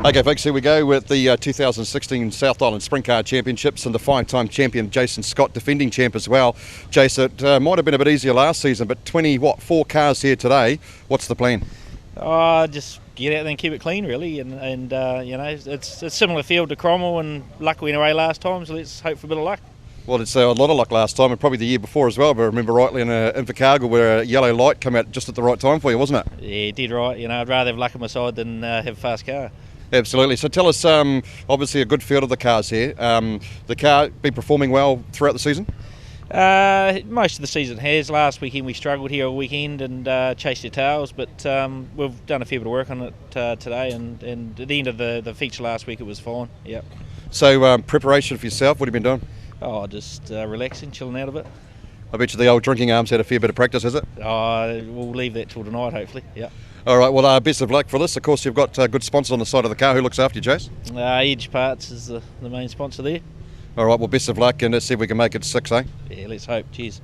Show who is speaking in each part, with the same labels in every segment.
Speaker 1: Okay, folks, here we go with the 2016 South Island Sprint Car Championships and the five-time champion Jason Scott, defending champ as well. Jason, it might have been a bit easier last season, but 4 cars here today. What's the plan?
Speaker 2: Just get out there and keep it clean, really, and you know, it's a similar field to Cromwell, and luck went away last time, so let's hope for a bit of luck.
Speaker 1: Well, it's a lot of luck last time, and probably the year before as well, but I remember rightly in Invercargill where a yellow light came out just at the right time for you, wasn't it?
Speaker 2: Yeah, did right. You know, I'd rather have luck on my side than have a fast car.
Speaker 1: Absolutely. So tell us, obviously a good field of the cars here. The car been performing well throughout the season?
Speaker 2: Most of the season has. Last weekend we struggled here all weekend and chased your tails, but we've done a fair bit of work on it today, and at the end of the feature last week it was fine. Yep.
Speaker 1: So preparation for yourself, what have you been doing?
Speaker 2: Oh, just relaxing, chilling out a bit.
Speaker 1: I bet you the old drinking arms had a fair bit of practice, has it?
Speaker 2: We'll leave that till tonight, hopefully. Yeah.
Speaker 1: All right, well, best of luck for this. Of course, you've got good sponsors on the side of the car. Who looks after you, Jace?
Speaker 2: Edge Parts is the main sponsor there.
Speaker 1: All right, well, best of luck, and let's see if we can make it 6, eh?
Speaker 2: Yeah, let's hope. Cheers.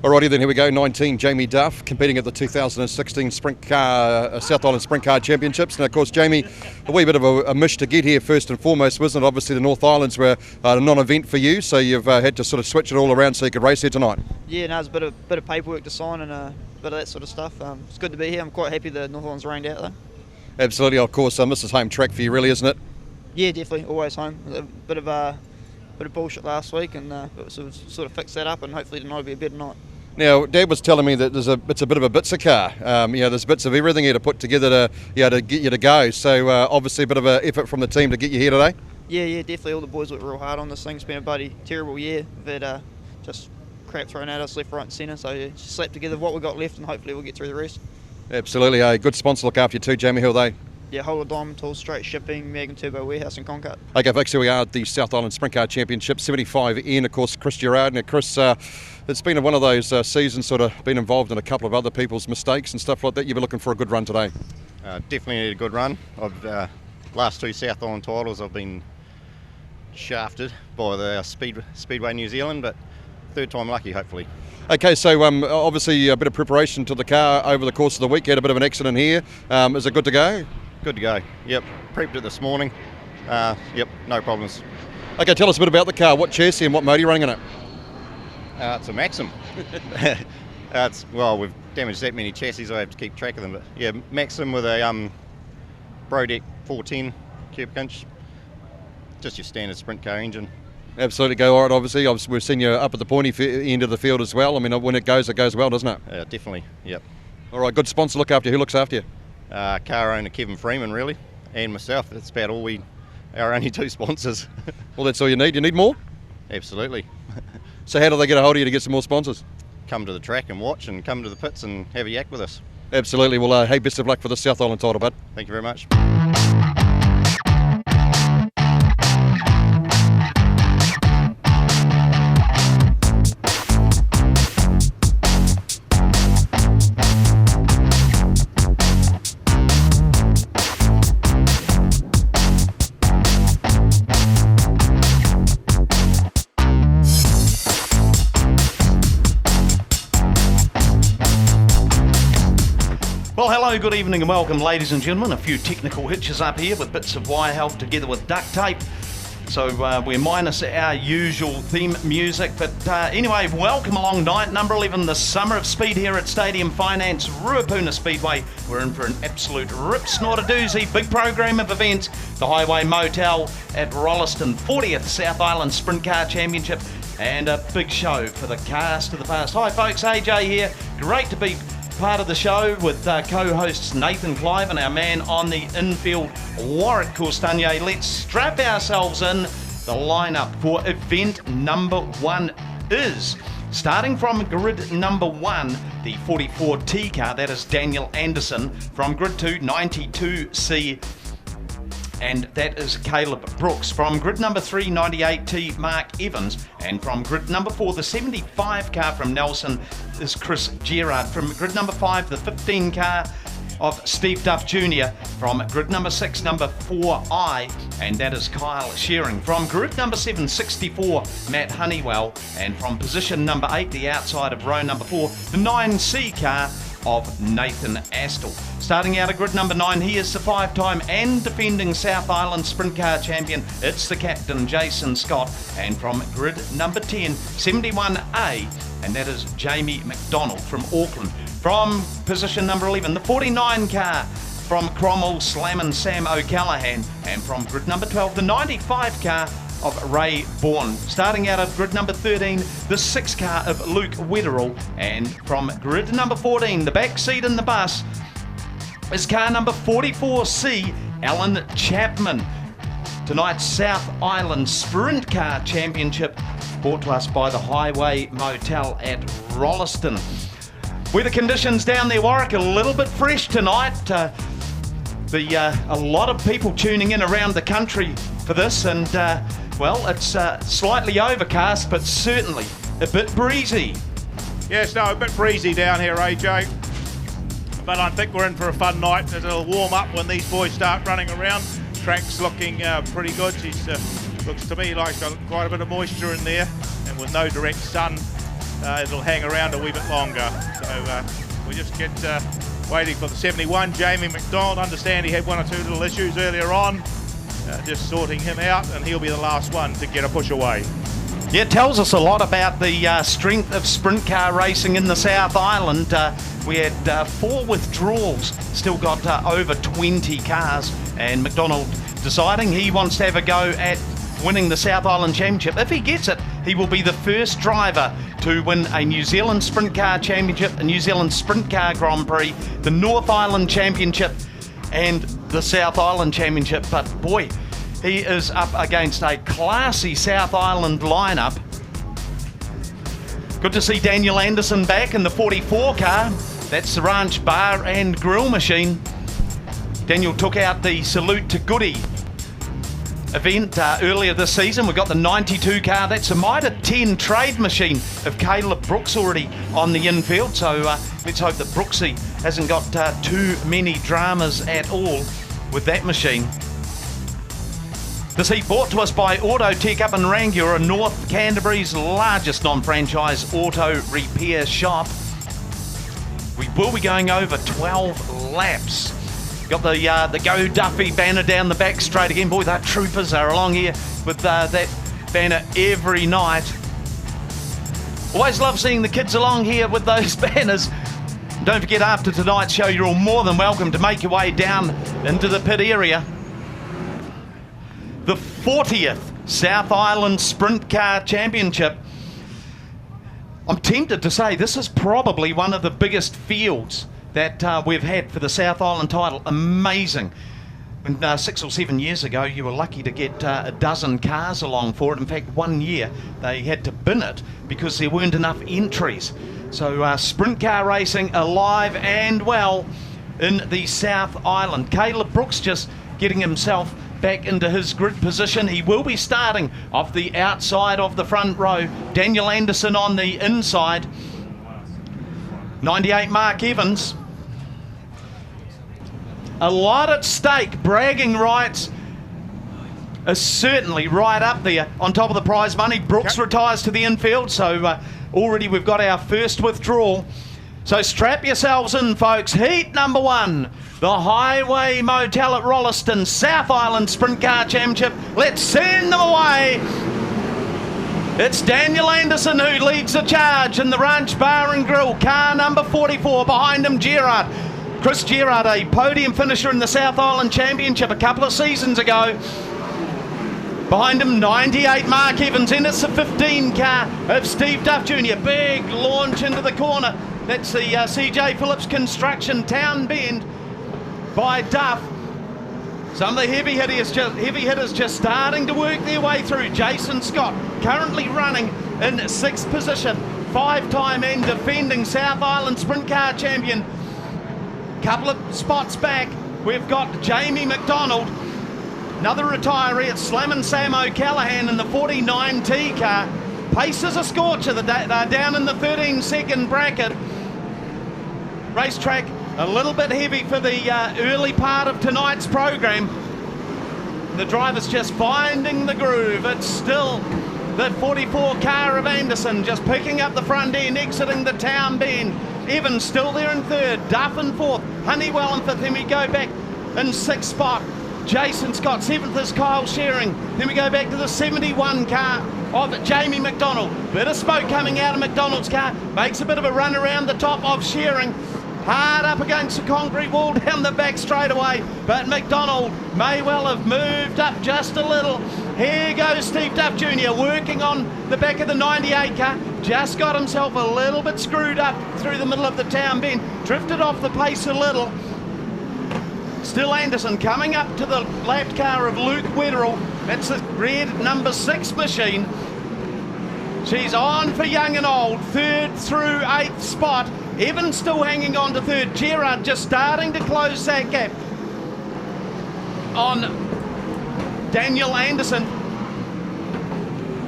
Speaker 1: All righty then, here we go. 19, Jamie Duff, competing at the 2016 Sprint Car South Island Sprint Car Championships. Now, of course, Jamie, a wee bit of a mish to get here first and foremost, wasn't it? Obviously, the North Islands were a non-event for you, so you've had to sort of switch it all around so you could race here tonight.
Speaker 3: Yeah, no, it's a bit of paperwork to sign and a bit of that sort of stuff. It's good to be here. I'm quite happy the North Islands rained out though.
Speaker 1: Absolutely, of course. This is home track for you, really, isn't it?
Speaker 3: Yeah, definitely, always home. A bit of bullshit last week, and sort of fix that up, and hopefully tonight will be a better night.
Speaker 1: Now, Dad was telling me that it's a bit of a bitzer car. You know, there's bits of everything here to put together to get you to go. So obviously a bit of an effort from the team to get you here today.
Speaker 3: Yeah, definitely. All the boys worked real hard on this thing. It's been a bloody terrible year. We've had just crap thrown at us left, right, and centre. So yeah, just slap together what we've got left, and hopefully we'll get through the rest.
Speaker 1: Absolutely. A good sponsor look after you too, Jamie. Who are they?
Speaker 3: Yeah, Whole of Diamond Tools, Straight Shipping, Megan Turbo Warehouse and Concat.
Speaker 1: Okay, folks, here we are at the South Island Sprint Car Championship, 75 in, of course, Chris Gerard. Now, Chris, it's been one of those seasons, sort of been involved in a couple of other people's mistakes and stuff like that. You've been looking for a good run today.
Speaker 4: Definitely need a good run. I've last 2 South Island titles I've been shafted by the Speedway New Zealand, but third time lucky, hopefully.
Speaker 1: Okay, so obviously a bit of preparation to the car over the course of the week. You had a bit of an accident here. Is it good to go?
Speaker 4: Good to go. Yep, prepped it this morning. Yep, no problems.
Speaker 1: Okay, tell us a bit about the car. What chassis and what motor are you running in it?
Speaker 4: It's a Maxim. Well, we've damaged that many chassis, I have to keep track of them. But yeah, Maxim with a Brodeck 410 curb inch. Just your standard sprint car engine.
Speaker 1: Absolutely, go all right, obviously. We've seen you up at the pointy end of the field as well. I mean, when it goes well, doesn't it?
Speaker 4: Definitely, yep.
Speaker 1: All right, good sponsor look after you. Who looks after you?
Speaker 4: Car owner Kevin Freeman, really, and myself. That's about all our only 2 sponsors.
Speaker 1: Well, that's all you need. You need more?
Speaker 4: Absolutely.
Speaker 1: So how do they get a hold of you to get some more sponsors?
Speaker 4: Come to the track and watch, and come to the pits and have a yak with us.
Speaker 1: Absolutely. Well, hey, best of luck for the South Island title, bud.
Speaker 4: Thank you very much.
Speaker 5: Well, hello, good evening and welcome, ladies and gentlemen. A few technical hitches up here with bits of wire held together with duct tape. So we're minus our usual theme music. But anyway, welcome along night number 11, the Summer of Speed here at Stadium Finance, Ruapuna Speedway. We're in for an absolute rip snorter doozy, big program of events. The Highway Motel at Rolleston, 40th South Island Sprint Car Championship, and a big show for the cast of the past. Hi folks, AJ here. Great to be part of the show with co-hosts Nathan Clive and our man on the infield, Warwick Corstanier. Let's strap ourselves in. The lineup for event number 1 is, starting from grid number 1, the 44T car, that is Daniel Anderson. From grid 2, 92C, and that is Caleb Brooks. From grid number 3, 98T, Mark Evans. And from grid number 4, the 75 car from Nelson is Chris Gerard. From grid number 5, the 15 car of Steve Duff Jr. From grid number 6, number 4I, and that is Kyle Shearing. From grid number 7, 64, Matt Honeywell. And from position number 8, the outside of row number 4, the 9C car of Nathan Astle. Starting out at grid number 9, he is the 5-time and defending South Island Sprint Car Champion. It's the captain, Jason Scott. And from grid number 10, 71A, and that is Jamie McDonald from Auckland. From position number 11, the 49 car from Cromwell, Slammin' Sam O'Callaghan. And from grid number 12, the 95 car of Ray Bourne. Starting out of grid number 13, the 6 car of Luke Wetherell. And from grid number 14, the back seat in the bus is car number 44C, Alan Chapman. Tonight's South Island Sprint Car Championship brought to us by the Highway Motel at Rolleston. Weather conditions down there, Warwick, a little bit fresh tonight. A lot of people tuning in around the country for this, and well, it's slightly overcast, but certainly a bit breezy.
Speaker 6: Yes, no, a bit breezy down here, AJ. But I think we're in for a fun night. It'll warm up when these boys start running around. Track's looking pretty good. Looks to me like quite a bit of moisture in there, and with no direct sun, it'll hang around a wee bit longer. So we just get waiting for the 71, Jamie McDonald. Understand he had 1 or 2 little issues earlier on. Just sorting him out, and he'll be the last one to get a push away.
Speaker 5: Yeah, it tells us a lot about the strength of sprint car racing in the South Island. We had 4 withdrawals, still got over 20 cars, and McDonald deciding he wants to have a go at winning the South Island Championship. If he gets it, he will be the first driver to win a New Zealand Sprint Car Championship, a New Zealand Sprint Car Grand Prix, the North Island Championship, and the South Island Championship. But boy, he is up against a classy South Island lineup. Good to see Daniel Anderson back in the 44 car. That's the Ranch Bar and Grill machine. Daniel took out the Salute to Goody event earlier this season. We've got the 92 car. That's a Mitre 10 trade machine of Caleb Brooks already on the infield. So let's hope that Brooksy hasn't got too many dramas at all with that machine. This heat brought to us by Autotech up in Rangiora, North Canterbury's largest non-franchise auto repair shop. We will be going over 12 laps. Got the Go Duffy banner down the back straight again. Boy, the troopers are along here with that banner every night. Always love seeing the kids along here with those banners. Don't forget, after tonight's show, you're all more than welcome to make your way down into the pit area. The 40th South Island Sprint Car Championship. I'm tempted to say this is probably one of the biggest fields that we've had for the South Island title. Amazing. When 6 or 7 years ago, you were lucky to get a dozen cars along for it. In fact, 1 year they had to bin it because there weren't enough entries. So sprint car racing alive and well in the South Island. Caleb Brooks just getting himself back into his grid position. He will be starting off the outside of the front row. Daniel Anderson on the inside. 98 Mark Evans. A lot at stake. Bragging rights are certainly right up there on top of the prize money. Brooks retires to the infield, so already we've got our first withdrawal. So strap yourselves in, folks. Heat number 1, the Highway Motel at Rolleston South Island Sprint Car Championship. Let's send them away. It's Daniel Anderson who leads the charge in the Ranch Bar and Grill. Car number 44, behind him Gerard. Chris Gerard, a podium finisher in the South Island Championship a couple of seasons ago. Behind him, 98 Mark Evans, and it's the 15 car of Steve Duff Jr. Big launch into the corner. That's the CJ Phillips Construction Town Bend by Duff. Some of the heavy hitters just starting to work their way through. Jason Scott currently running in 6th position. 5-time and defending South Island Sprint Car Champion. Couple of spots back, we've got Jamie McDonald. Another retiree at Slammin' Sam O'Callaghan in the 49T car. Pace is a scorcher. They're down in the 13-second bracket. Racetrack a little bit heavy for the early part of tonight's program. The driver's just finding the groove. It's still the 44 car of Anderson just picking up the front end, exiting the town bend. Evans still there in third, Duff in fourth, Honeywell in fifth. Then we go back in sixth spot. Jason Scott, seventh is Kyle Shearing. Then we go back to the 71 car of Jamie McDonald. Bit of smoke coming out of McDonald's car. Makes a bit of a run around the top of Shearing. Hard up against the concrete wall down the back straightaway. But McDonald may well have moved up just a little. Here goes Steve Duff Jr. working on the back of the 98 car. Just got himself a little bit screwed up through the middle of the town bend. Drifted off the pace a little. Still Anderson coming up to the lapped car of Luke Wetherell. That's the red number 6 machine. She's on for young and old. Third through 8th spot. Evans still hanging on to third. Gerard just starting to close that gap on Daniel Anderson.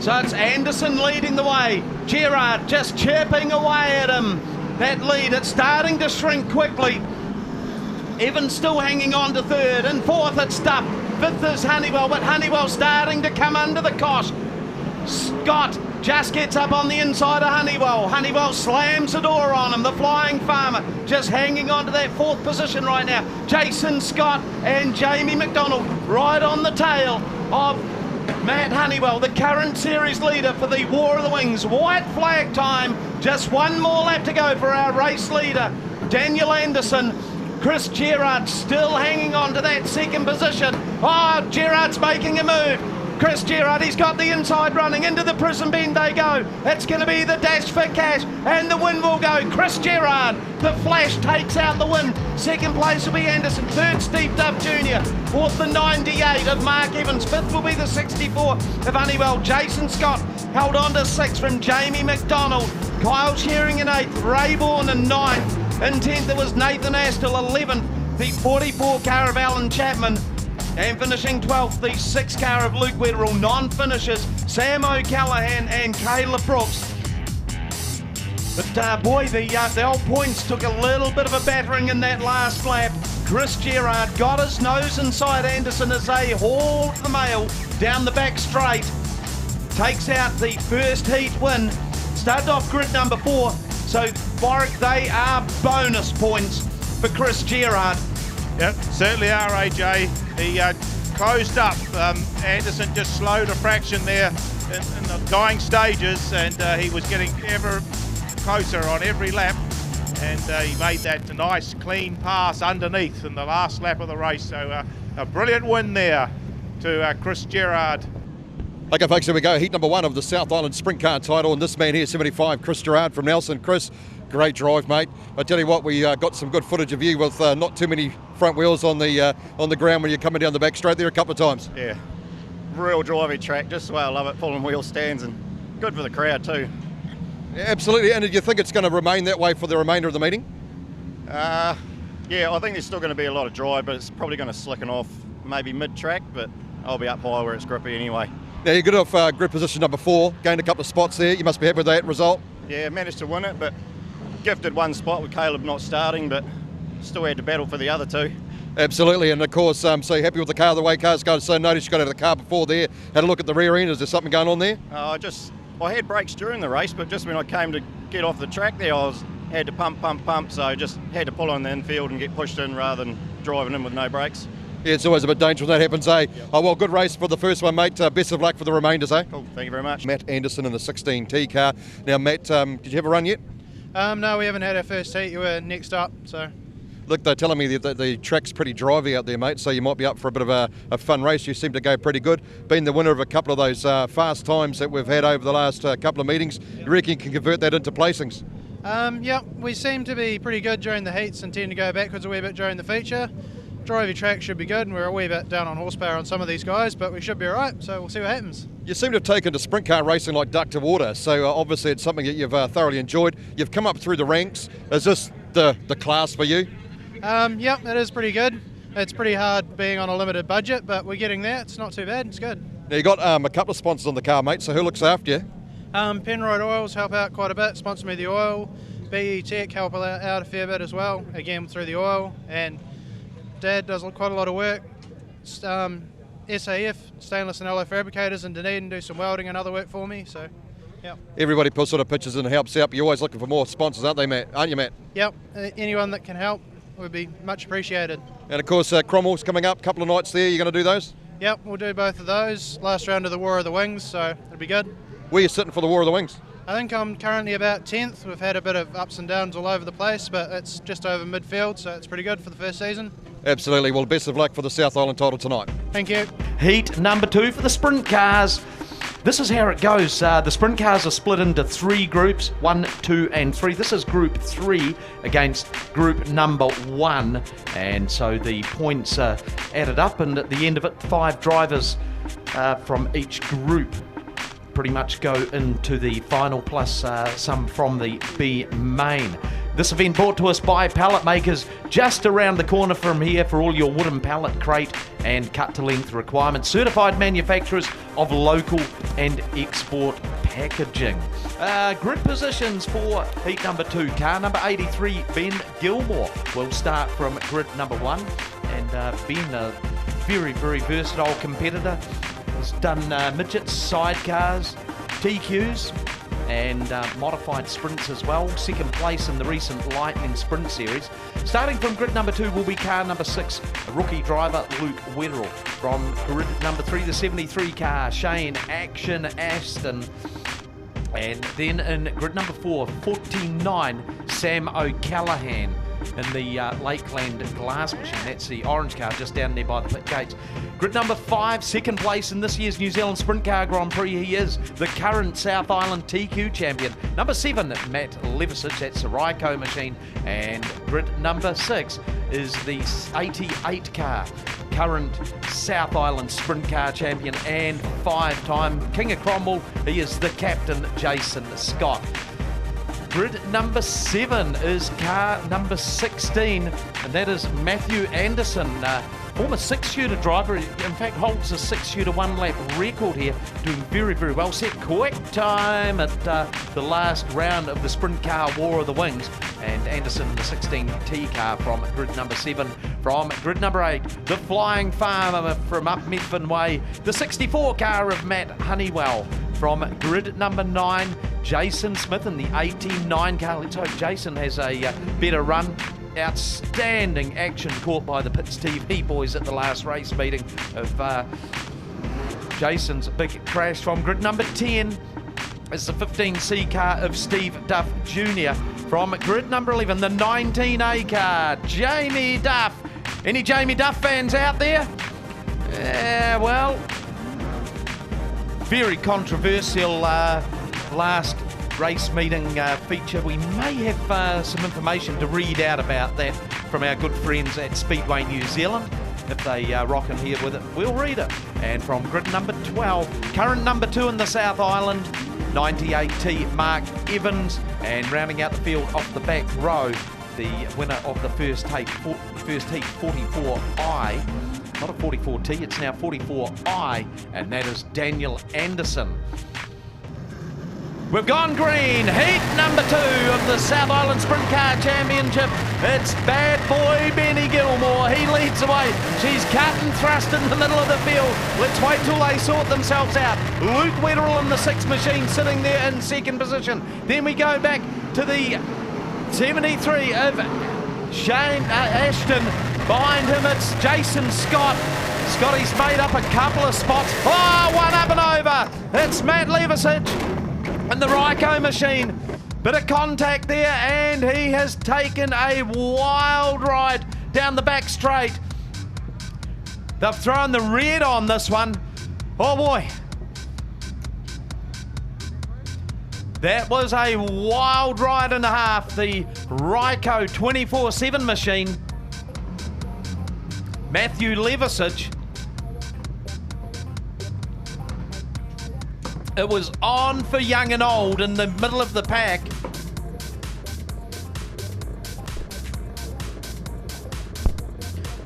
Speaker 5: So it's Anderson leading the way. Gerard just chipping away at him. That lead, it's starting to shrink quickly. Evans still hanging on to third. In fourth, it's Duff. Fifth is Honeywell, but Honeywell starting to come under the cosh. Scott just gets up on the inside of Honeywell. Honeywell slams the door on him. The Flying Farmer just hanging on to that fourth position right now. Jason Scott and Jamie McDonald right on the tail of Matt Honeywell, the current series leader for the War of the Wings. White flag time. Just one more lap to go for our race leader, Daniel Anderson. Chris Gerard still hanging on to that second position. Oh, Gerard's making a move. Chris Gerard, he's got the inside running. Into the prison bend they go. It's going to be the dash for cash, and the win will go. Chris Gerard, the Flash, takes out the win. Second place will be Anderson. Third, Steve Duff Jr. Fourth, the 98 of Mark Evans. Fifth will be the 64 of Honeywell. Jason Scott held on to sixth from Jamie McDonald. Kyle Shearing in eighth. Rayborn in ninth. In 10th, it was Nathan Astle. 11th, the 44 car of Alan Chapman. And finishing 12th, the 6 car of Luke Wetherell. Non-finishers, Sam O'Callaghan and Caleb Brooks. But boy, the old points took a little bit of a battering in that last lap. Chris Gerard got his nose inside Anderson as they hauled the mail down the back straight. Takes out the first heat win. Started off grid number 4. So, Warwick, they are bonus points for Chris Gerard.
Speaker 6: Yep, certainly are, AJ. He closed up. Anderson just slowed a fraction there in the dying stages, and he was getting ever closer on every lap. And he made that nice, clean pass underneath in the last lap of the race. So, a brilliant win there to Chris Gerard.
Speaker 1: Okay, folks, here we go. Heat number 1 of the South Island Sprint Car title. And this man here, 75, Chris Gerard from Nelson. Chris, great drive, mate. I tell you what, we got some good footage of you with not too many front wheels on the ground when you're coming down the back straight there a couple of times.
Speaker 4: Yeah, real driving track, just the way I love it, pulling wheel stands, and good for the crowd too.
Speaker 1: Yeah, absolutely. And do you think it's going to remain that way for the remainder of the meeting?
Speaker 4: Yeah, I think there's still going to be a lot of drive, but it's probably going to slicken off maybe mid-track, but I'll be up high where it's grippy anyway.
Speaker 1: Now, you got off grid position number 4, gained a couple of spots there. You must be happy with that result.
Speaker 4: Yeah, managed to win it, but gifted one spot with Caleb not starting, but still had to battle for the other 2.
Speaker 1: Absolutely, and of course, so you're happy with the car, the way cars go. So notice you got out of the car before there, had a look at the rear end. Is there something going on there?
Speaker 4: I had brakes during the race, but just when I came to get off the track there, had to pump, so I just had to pull on the infield and get pushed in rather than driving in with no brakes.
Speaker 1: Yeah, it's always a bit dangerous when that happens, eh? Yep. Oh, well, good race for the first one, mate. Best of luck for the remainders, eh?
Speaker 4: Cool, thank you very much.
Speaker 1: Matt Anderson in the 16T car. Now, Matt, did you have a run yet?
Speaker 7: No, we haven't had our first heat. You were next up, so.
Speaker 1: Look, they're telling me that the track's pretty drivey out there, mate, so you might be up for a bit of a fun race. You seem to go pretty good. Being the winner of a couple of those fast times that we've had over the last couple of meetings, you reckon you can convert that into placings?
Speaker 7: Yeah, we seem to be pretty good during the heats and tend to go backwards a wee bit during the feature. Drivey track should be good, and we're a wee bit down on horsepower on some of these guys, but we should be all right, so we'll see what happens. You
Speaker 1: seem to have taken to sprint car racing like duck to water, so obviously it's something that you've thoroughly enjoyed. You've come up through the ranks. Is this the class for you?
Speaker 7: Yep, it is pretty good. It's pretty hard being on a limited budget, but we're getting there. It's not too bad. It's good.
Speaker 1: Now, you got a couple of sponsors on the car, mate, so who looks after you?
Speaker 7: Penrite Oils help out quite a bit, sponsor me the oil. BE Tech help out a fair bit as well, again through the oil. And Dad does quite a lot of work. SAF, Stainless and Alloy Fabricators in Dunedin, do some welding and other work for me. So Yep.
Speaker 1: Everybody sort of pitches in and helps out, but you're always looking for more sponsors, aren't you, Matt?
Speaker 7: Yep. Anyone that can help would be much appreciated.
Speaker 1: And of course, Cromwell's coming up, a couple of nights there. You're going to do those?
Speaker 7: Yep, we'll do both of those. Last round of the War of the Wings, so it'll be good.
Speaker 1: Where are you sitting for the War of the Wings?
Speaker 7: I think I'm currently about 10th. We've had a bit of ups and downs all over the place, but it's just over midfield, so it's pretty good for the first season.
Speaker 1: Absolutely. Well, best of luck for the South Island title tonight.
Speaker 7: Thank you.
Speaker 5: Heat number 2 for the sprint cars. This is how it goes. The sprint cars are split into 3 groups, 1, 2 and 3. This is group 3 against group number 1. And so the points are added up, and at the end of it, 5 drivers from each group pretty much go into the final, plus some from the B main. This event brought to us by pallet makers just around the corner from here for all your wooden pallet, crate and cut to length requirements. Certified manufacturers of local and export packaging. Grid positions for heat number 2. Car number 83, Ben Gilmore, will start from grid number 1. And Ben, a very, very versatile competitor. Has done midgets, sidecars, TQs, and modified sprints as well. Second place in the recent Lightning Sprint Series. Starting from grid number 2 will be car number 6, rookie driver Luke Wetherell. From grid number 3, the 73 car, Shane Action Aston. And then in grid number 4, 49, Sam O'Callaghan in the Lakeland Glass Machine. That's the orange car just down there by the pit gates. Grid number 5, second place in this year's New Zealand Sprint Car Grand Prix. He is the current South Island TQ champion. Number 7, Matt Levisage. That's the Ryco Machine. And grid number 6 is the 88 car, current South Island Sprint Car champion and 5-time King of Cromwell. He is the captain, Jason Scott. Grid number 7 is car number 16, and that is Matthew Anderson, former 6-shooter driver. In fact, holds a 6-shooter 1-lap record here, doing very, very well. Set quick time at the last round of the Sprint Car War of the Wings. And Anderson, the 16T car from grid number 7. From grid number 8, the Flying Farmer from up Medfin Way, the 64 car of Matt Honeywell. From grid number 9, Jason Smith in the 89 car. Let's hope Jason has a better run. Outstanding action caught by the Pits TV boys at the last race meeting of Jason's big crash. From grid number 10 is the 15C car of Steve Duff Jr. From grid number 11, the 19A car, Jamie Duff. Any Jamie Duff fans out there? Well, very controversial last race meeting feature. We may have some information to read out about that from our good friends at Speedway New Zealand. If they rock in here with it, we'll read it. And from grid number 12, current number 2 in the South Island, 98T Mark Evans. And rounding out the field off the back row, the winner of the first heat 44I. Not a 44T, it's now 44I, and that is Daniel Anderson. We've gone green. Heat number 2 of the South Island Sprint Car Championship. It's bad boy Benny Gilmore. He leads the way. She's cut and thrust in the middle of the field. Let's wait till they sort themselves out. Luke Wetherell in the 6 machine sitting there in second position. Then we go back to the 73 of Shane Ashton. Behind him it's Jason Scott. Scotty's made up a couple of spots. Oh, one up and over. It's Matt Levisage and the Ryco Machine. Bit of contact there, and he has taken a wild ride down the back straight. They've thrown the red on this one. Oh boy. That was a wild ride and a half. The Ryco 24/7 machine. Matthew Levisage. It was on for young and old in the middle of the pack.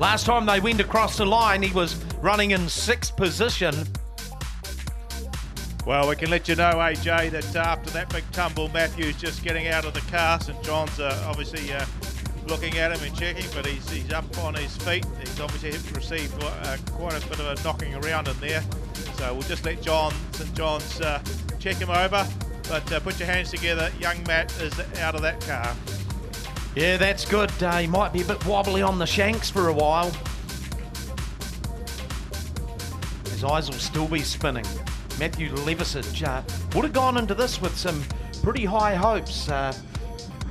Speaker 5: Last time they went across the line, he was running in 6th position.
Speaker 6: Well, we can let you know, AJ, that after that big tumble, Matthew's just getting out of the car. St John's obviously looking at him and checking, but he's up on his feet. He's obviously received quite a bit of a knocking around in there. So we'll just let St John's check him over. but put your hands together. Young Matt is out of that car.
Speaker 5: Yeah, that's good. He might be a bit wobbly on the shanks for a while. His eyes will still be spinning. Matthew Levisage would have gone into this with some pretty high hopes.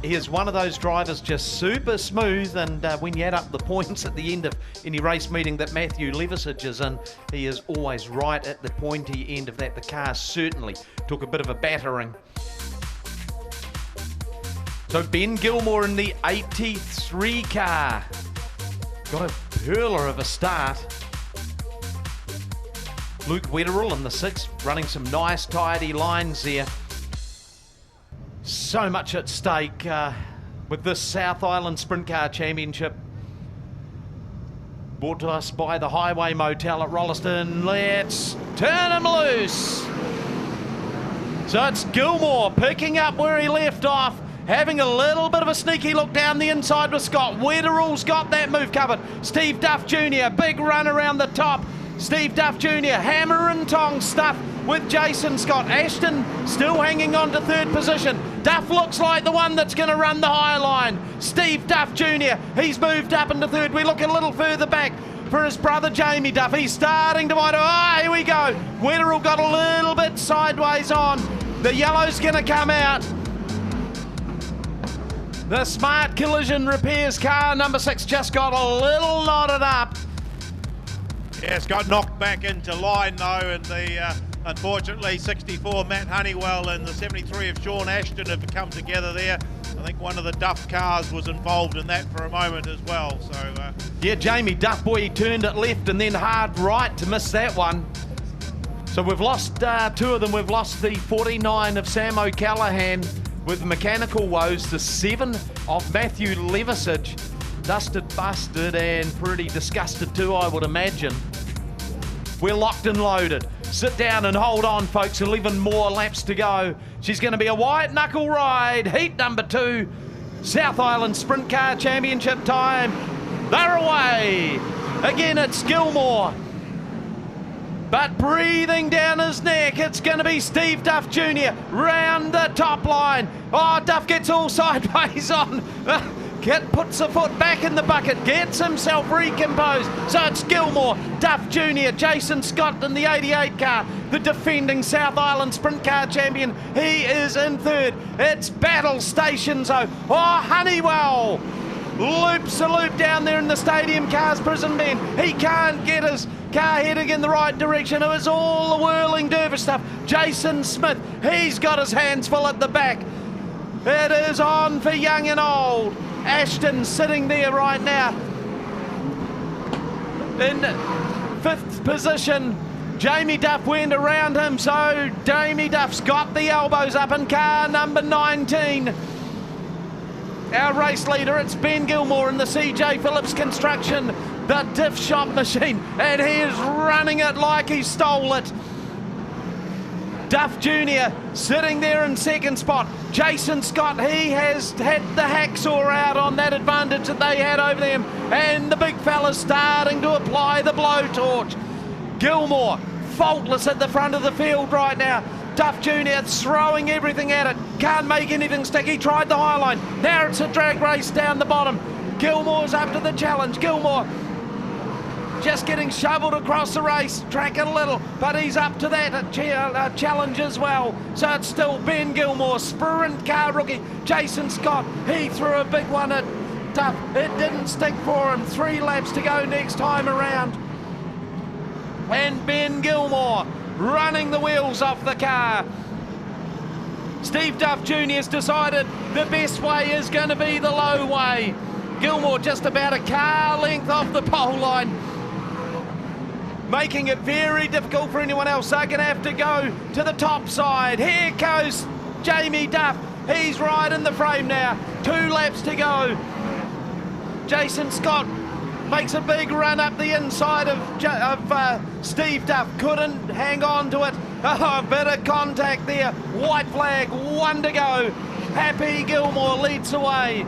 Speaker 5: He is one of those drivers just super smooth, and when you add up the points at the end of any race meeting that Matthew Levisage is in, he is always right at the pointy end of that. The car certainly took a bit of a battering. So Ben Gilmore in the 83 car. Got a pearler of a start. Luke Wetherell in the 6, running some nice tidy lines there. So much at stake with this South Island Sprint Car Championship. Brought to us by the Highway Motel at Rolleston. Let's turn him loose. So it's Gilmore picking up where he left off, having a little bit of a sneaky look down the inside with Scott. Wetherell's got that move covered. Steve Duff Jr., big run around the top. Steve Duff Jr., hammer and tong stuff with Jason Scott. Ashton still hanging on to third position. Duff looks like the one that's going to run the high line. Steve Duff Jr., he's moved up into third. We look a little further back for his brother Jamie Duff. He's starting to wind up. Oh, here we go. Wetherell got a little bit sideways on. The yellow's going to come out. The Smart Collision Repairs car, number 6, just got a little knotted up.
Speaker 6: Yeah, it's got knocked back into line though, and the unfortunately 64 Matt Honeywell and the 73 of Sean Ashton have come together there. I think one of the Duff cars was involved in that for a moment as well. So
Speaker 5: yeah, Jamie Duff, boy, he turned it left and then hard right to miss that one. So we've lost 2 of them. We've lost the 49 of Sam O'Callaghan with mechanical woes, the 7 of Matthew Levisage. Dusted, busted, and pretty disgusted too, I would imagine. We're locked and loaded. Sit down and hold on, folks. 11 more laps to go. She's going to be a white knuckle ride. Heat number 2. South Island Sprint Car Championship time. They're away. Again, it's Gilmore. But breathing down his neck, it's going to be Steve Duff Jr. round the top line. Oh, Duff gets all sideways on. Puts a foot back in the bucket, gets himself recomposed. So it's Gilmore, Duff Jr., Jason Scott in the 88 car, the defending South Island Sprint Car Champion. He is in third. It's battle stations. Oh, Honeywell loops a loop down there in the stadium car's prison bend. He can't get his car heading in the right direction. It was all the whirling dervish stuff. Jason Smith, he's got his hands full at the back. It is on for young and old. Ashton sitting there right now in 5th position. Jamie Duff went around him, so Jamie Duff's got the elbows up in car number 19. Our race leader, it's Ben Gilmore in the CJ Phillips Construction, the diff shop machine, and he is running it like he stole it. Duff Jr. sitting there in 2nd spot. Jason Scott, he has had the hacksaw out on that advantage that they had over them, and the big fella's starting to apply the blowtorch. Gilmore, faultless at the front of the field right now. Duff Jr. throwing everything at it. Can't make anything stick. He tried the high line. Now it's a drag race down the bottom. Gilmore's up to the challenge. Gilmore just getting shoveled across the race track a little, but he's up to that challenge as well. So it's still Ben Gilmore, sprint car rookie. Jason Scott, he threw a big one at Duff. It didn't stick for him. 3 laps to go next time around. And Ben Gilmore running the wheels off the car. Steve Duff Jr. has decided the best way is going to be the low way. Gilmore just about a car length off the pole line, making it very difficult for anyone else. They're going to have to go to the top side. Here goes Jamie Duff. He's right in the frame now. 2 laps to go. Jason Scott makes a big run up the inside of Steve Duff. Couldn't hang on to it. Oh, a bit of contact there. White flag, 1 to go. Happy Gilmore leads away.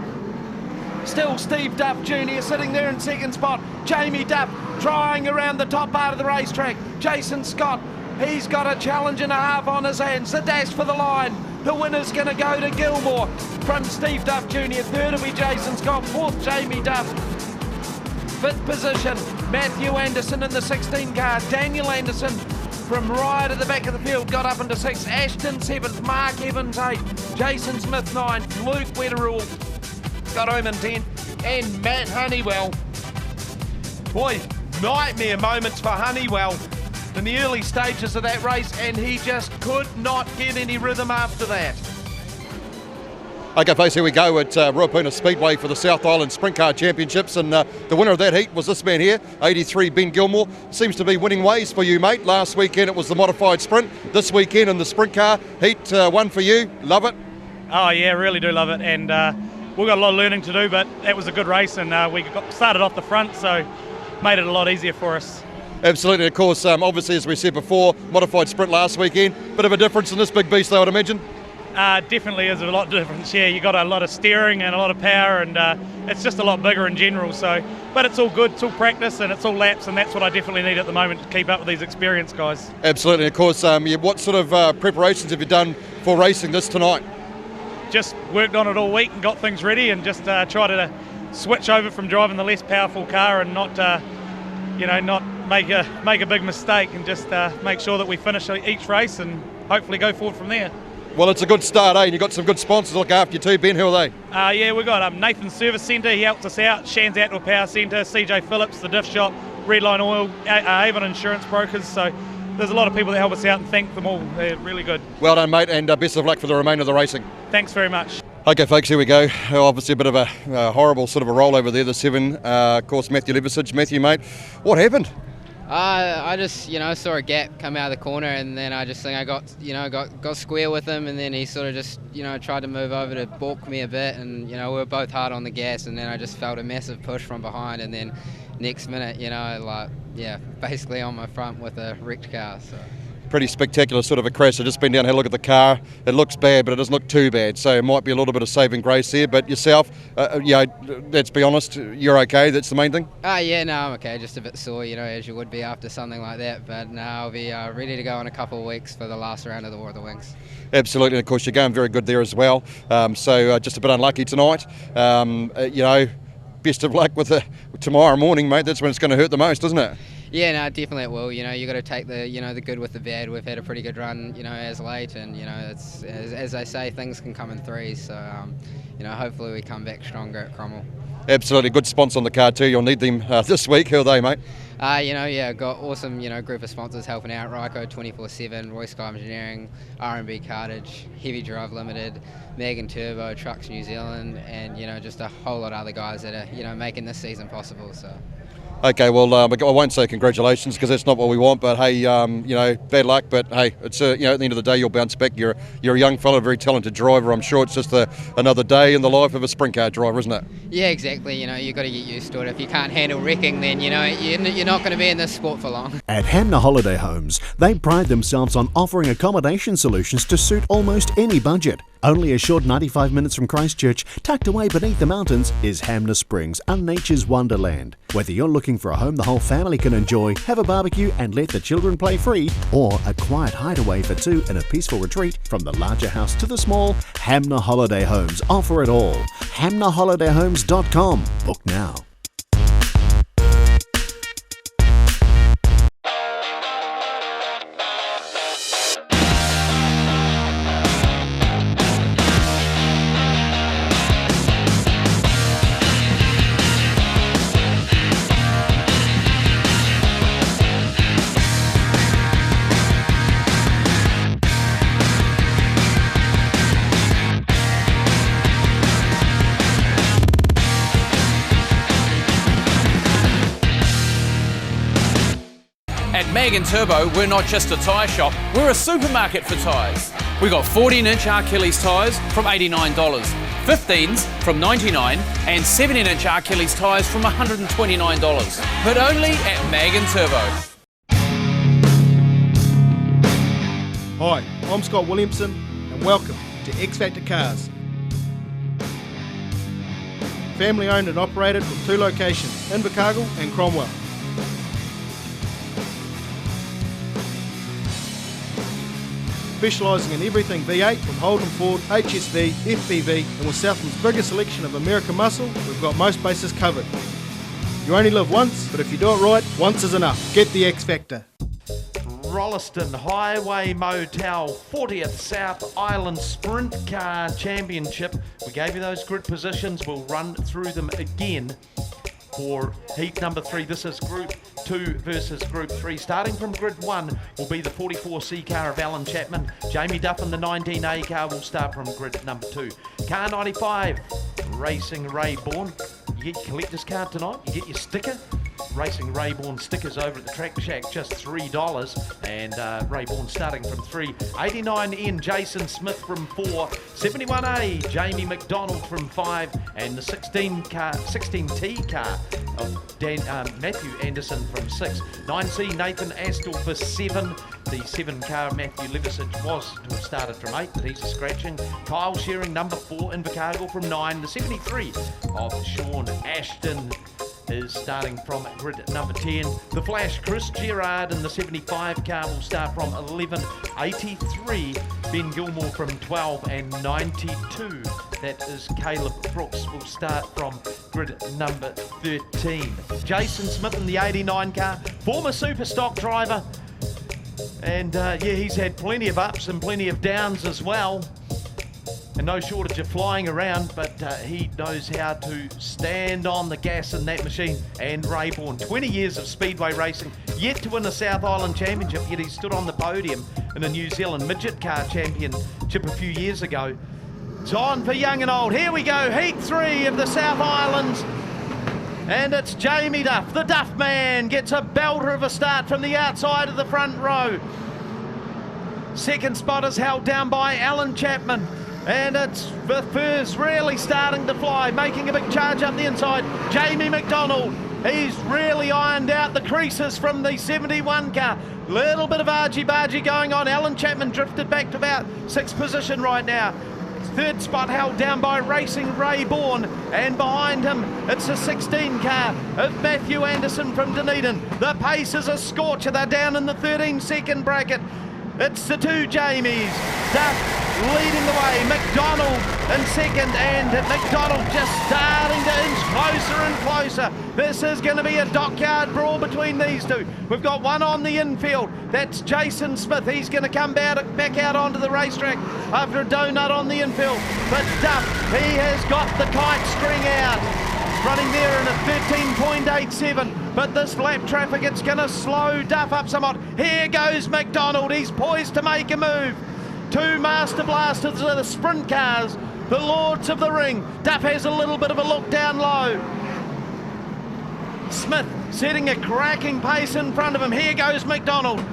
Speaker 5: Still Steve Duff Jr. sitting there in 2nd spot. Jamie Duff trying around the top part of the racetrack. Jason Scott He's got a challenge and a half on his hands. The dash for the line. The winner's going to go to Gilmore from Steve Duff Jr. Third will be Jason Scott. Fourth, Jamie Duff. Fifth position, Matthew Anderson in the 16 car. Daniel Anderson from right at the back of the field got up into 6th. Ashton 7th, Mark Evans 8th, Jason Smith 9th, Luke Wetterall got home in 10th, and Matt Honeywell. Boy, nightmare moments for Honeywell in the early stages of that race, and he just could not get any rhythm after that.
Speaker 1: Okay, folks, here we go at Ruapuna Speedway for the South Island Sprint Car Championships, and the winner of that heat was this man here, 83 Ben Gilmore. Seems to be winning ways for you, mate. Last weekend it was the modified sprint. This weekend in the sprint car heat, one for you. Love it?
Speaker 8: Oh yeah, really do love it, and we've got a lot of learning to do, but that was a good race, and we started off the front, so made it a lot easier for us.
Speaker 1: Absolutely, of course, obviously, as we said before, modified sprint last weekend. Bit of a difference in this big beast, though, I'd imagine.
Speaker 8: Definitely is a lot of difference. Yeah, you got a lot of steering and a lot of power, and it's just a lot bigger in general. So, but it's all good. It's all practice and it's all laps, and that's what I definitely need at the moment to keep up with these experienced guys.
Speaker 1: Absolutely, of course. What sort of preparations have you done for racing this tonight?
Speaker 8: Just worked on it all week and got things ready, and just tried to switch over from driving the less powerful car and not make a big mistake, and just make sure that we finish each race and hopefully go forward from there.
Speaker 1: Well, it's a good start, eh? And you've got some good sponsors to look after you too, Ben. Who are they?
Speaker 8: Yeah, we've got Nathan's Service Centre, he helps us out, Shan's Outdoor Power Centre, CJ Phillips, the Diff Shop, Redline Oil, Avon Insurance Brokers. So there's a lot of people that help us out, and thank them all. They're really good.
Speaker 1: Well done, mate, and best of luck for the remainder of the racing.
Speaker 8: Thanks very much.
Speaker 1: Okay, folks, here we go. Obviously a bit of a horrible sort of a rollover there, the 7. Of course, Matthew Levisage. Matthew, mate, what happened?
Speaker 9: I just, saw a gap come out of the corner, and then I just think I got square with him, and then he sort of just, tried to move over to balk me a bit, and, we were both hard on the gas, and then I just felt a massive push from behind, and then next minute, basically on my front with a wrecked car, so.
Speaker 1: Pretty spectacular sort of a crash. I've just been down here, look at the car. It looks bad, but it doesn't look too bad. So it might be a little bit of saving grace there. But yourself, let's be honest, you're okay. That's the main thing.
Speaker 9: Yeah, no, I'm okay. Just a bit sore, as you would be after something like that. But no, I'll be ready to go in a couple of weeks for the last round of the War of the Wings. Absolutely,
Speaker 1: and of course you're going very good there as well. So just a bit unlucky tonight. Best of luck with tomorrow morning, mate. That's when it's going to hurt the most, isn't it?
Speaker 9: Yeah, no, definitely it will. You got to take the, the good with the bad. We've had a pretty good run, as late, and it's as they say, things can come in threes. So, hopefully we come back stronger at Cromwell. Absolutely, good sponsor on the car too. You'll need them this week. Who are they, mate? Got awesome, group of sponsors helping out. Ryco 24/7, Roy Sky Engineering, R&B Cartage, Heavy Drive Limited, Megan Turbo, Trucks New Zealand, and just a whole lot of other guys that are making this season possible. So. Okay, well, I won't say congratulations because that's not what we want, but hey, bad luck, but hey, it's at the end of the day you'll bounce back. You're a young fella, a very talented driver. I'm sure it's just another day in the life of a sprint car driver, isn't it? Yeah, exactly. You've got to get used to it. If you can't handle wrecking, then you're not going to be in this sport for long. At Hamner Holiday Homes, they pride themselves on offering accommodation solutions to suit almost any budget. Only a short 95 minutes from Christchurch, tucked away beneath the mountains, is Hamner Springs, a nature's wonderland. Whether you're looking for a home the whole family can enjoy, have a barbecue and let the children play free, or a quiet hideaway for two in a peaceful retreat, from the larger house to the small, Hamner Holiday Homes offer it all. HamnerHolidayHomes.com. Book now.
Speaker 10: At Mag & Turbo, we're not just a tyre shop, we're a supermarket for tyres. We got 14-inch Achilles tyres from $89, 15s from $99, and 17-inch Achilles tyres from $129. But only at Mag & Turbo.
Speaker 11: Hi, I'm Scott Williamson, and welcome to X Factor Cars. Family owned and operated with 2 locations, Invercargill and Cromwell. specialising in everything V8 from Holden Ford, HSV, FPV, and with Southland's biggest selection of American muscle, we've got most bases covered. You only live once, but if you do it right, once is enough. Get the X Factor.
Speaker 5: Rolleston Highway Motel 40th South Island Sprint Car Championship. We gave you those grid positions. We'll run through them again for heat number 3. This is Group 2 versus Group 3. Starting from Grid 1 will be the 44C car of Alan Chapman. Jamie Duff and the 19A car will start from Grid number 2. Car 95, Racing Rayborn. You get your collector's card tonight, you get your sticker. Racing Rayborn stickers over at the Track Shack, just $3, and Rayborn starting from 3. 89N Jason Smith from 4. 71A Jamie McDonald from 5, and the 16T car of Matthew Anderson from 6. 9C Nathan Astle for 7. The 7 car Matthew Liversidge was to have started from 8, but he's a scratching. Kyle Shearing number 4, Invercargill from 9. The 73 of Sean Ashton is starting from grid number 10. The Flash, Chris Gerard in the 75 car will start from 11. 83, Ben Gilmore from 12, and 92, that is Caleb Brooks, will start from grid number 13. Jason Smith in the 89 car, former super stock driver, and he's had plenty of ups and plenty of downs as well. And no shortage of flying around, but he knows how to stand on the gas in that machine. And Rayborn, 20 years of speedway racing, yet to win a South Island Championship, yet he stood on the podium in a New Zealand Midget Car Championship a few years ago. It's on for young and old. Here we go, Heat 3 of the South Islands. And it's Jamie Duff, the Duff man, gets a belter of a start from the outside of the front row. Second spot is held down by Alan Chapman. And it's the first really starting to fly, making a big charge up the inside. Jamie McDonald, he's really ironed out the creases from the 71 car. Little bit of argy-bargy going on. Alan Chapman drifted back to about 6th position right now. Third spot held down by Racing Rayborn, and behind him it's a 16 car of Matthew Anderson from Dunedin. The pace is a scorcher. They're down in the 13-second bracket. It's the two Jamies. Duff leading the way, McDonald in second, and McDonald just starting to inch closer and closer. This is going to be a dockyard brawl between these two. We've got one on the infield. That's Jason Smith. He's going to come back out onto the racetrack after a donut on the infield. But Duff, he has got the kite string out. Running there in a 13.87, but this lap traffic, it's going to slow Duff up somewhat. Here goes McDonald, he's poised to make a move. Two Master Blasters are the sprint cars, the Lords of the Ring. Duff has a little bit of a look down low. Smith setting a cracking pace in front of him. Here goes McDonald.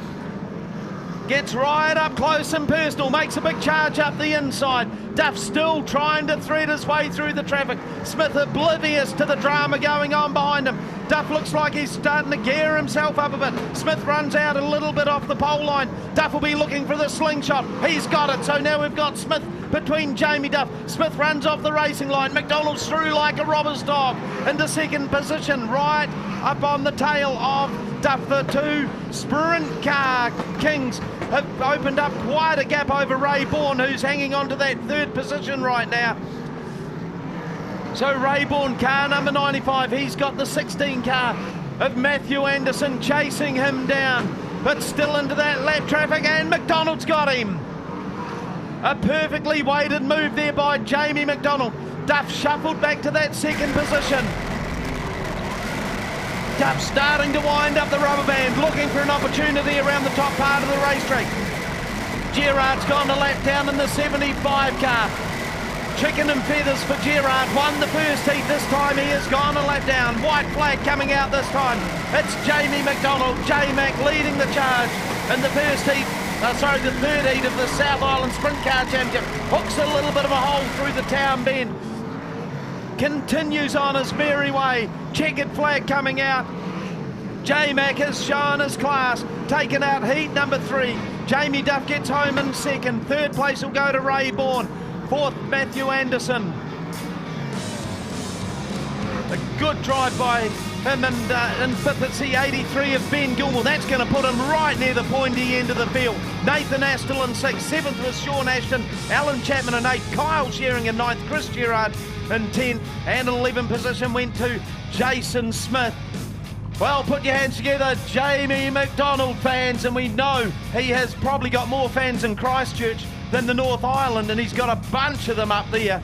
Speaker 5: Gets right up close and personal, makes a big charge up the inside. Duff still trying to thread his way through the traffic. Smith oblivious to the drama going on behind him. Duff looks like he's starting to gear himself up a bit. Smith runs out a little bit off the pole line. Duff will be looking for the slingshot. He's got it, so now we've got Smith between Jamie Duff. Smith runs off the racing line. McDonald's through like a robber's dog into second position, right up on the tail of Duff. The two sprint car kings have opened up quite a gap over Rayborn, who's hanging on to that third position right now. So Rayborn, car number 95, he's got the 16 car of Matthew Anderson chasing him down, but still into that lap traffic, and McDonald's got him. A perfectly weighted move there by Jamie McDonald. Duff shuffled back to that second position. Duff starting to wind up the rubber band, looking for an opportunity around the top part of the racetrack. Gerard's gone a lap down in the 75 car. Chicken and feathers for Gerard, won the first heat. This time he has gone a lap down. White flag coming out this time. It's Jamie McDonald, J-Mac leading the charge in the first heat. The third heat of the South Island Sprint Car Championship. Hooks a little bit of a hole through the town bend. Continues on his merry way. Checkered flag coming out. J-Mac has shown his class, taken out heat number 3. Jamie Duff gets home in second. Third place will go to Rayborn. Fourth, Matthew Anderson. A good drive by And in fifth it's the 83 of Ben Gilmore. That's going to put him right near the pointy end of the field. Nathan Astle in 6th, 7th was Sean Ashton, Alan Chapman in 8th, Kyle Shearing in 9th, Chris Gerard in 10th, and in 11th position went to Jason Smith. Well, put your hands together, Jamie McDonald fans, and we know he has probably got more fans in Christchurch than the North Island, and he's got a bunch of them up there.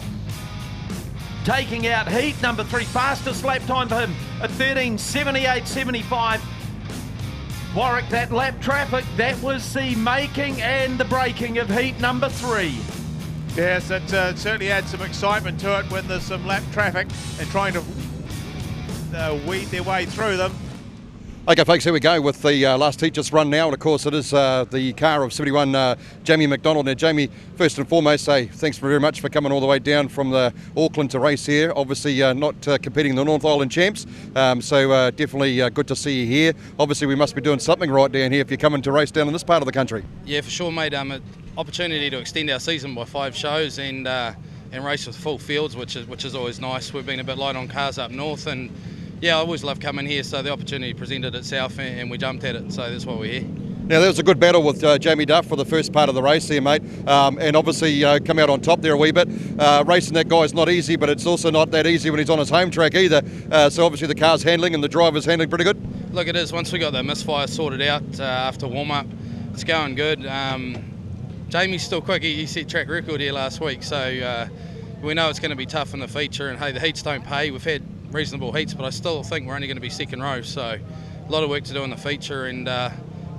Speaker 5: Taking out heat number 3, fastest lap time for him at 13:78.75. Warwick, that lap traffic, that was the making and the breaking of heat number 3.
Speaker 6: Yes, it certainly adds some excitement to it when there's some lap traffic and trying to weed their way through them.
Speaker 1: Okay, folks, here we go with the last heat just run now, and of course it is the car of 71 Jamie McDonald. Now, Jamie, first and foremost, say thanks very much for coming all the way down from the Auckland to race here. Obviously, not competing in the North Island Champs, so definitely good to see you here. Obviously, we must be doing something right down here if you're coming to race down in this part of the country.
Speaker 12: Yeah, for sure, mate. An opportunity to extend our season by 5 shows and race with full fields, which is always nice. We've been a bit light on cars up north, and yeah, I always love coming here, so the opportunity presented itself and we jumped at it, so that's why we're here.
Speaker 1: Now, there was a good battle with Jamie Duff for the first part of the race there, mate, and obviously come out on top there a wee bit. Racing that guy's not easy, but it's also not that easy when he's on his home track either, so obviously the car's handling and the driver's handling pretty good.
Speaker 12: Look, it is. Once we got the misfire sorted out after warm-up, it's going good. Jamie's still quick. He set track record here last week, so we know it's going to be tough in the feature, and hey, the heats don't pay. We've had reasonable heats, but I still think we're only going to be second row, so a lot of work to do in the feature, and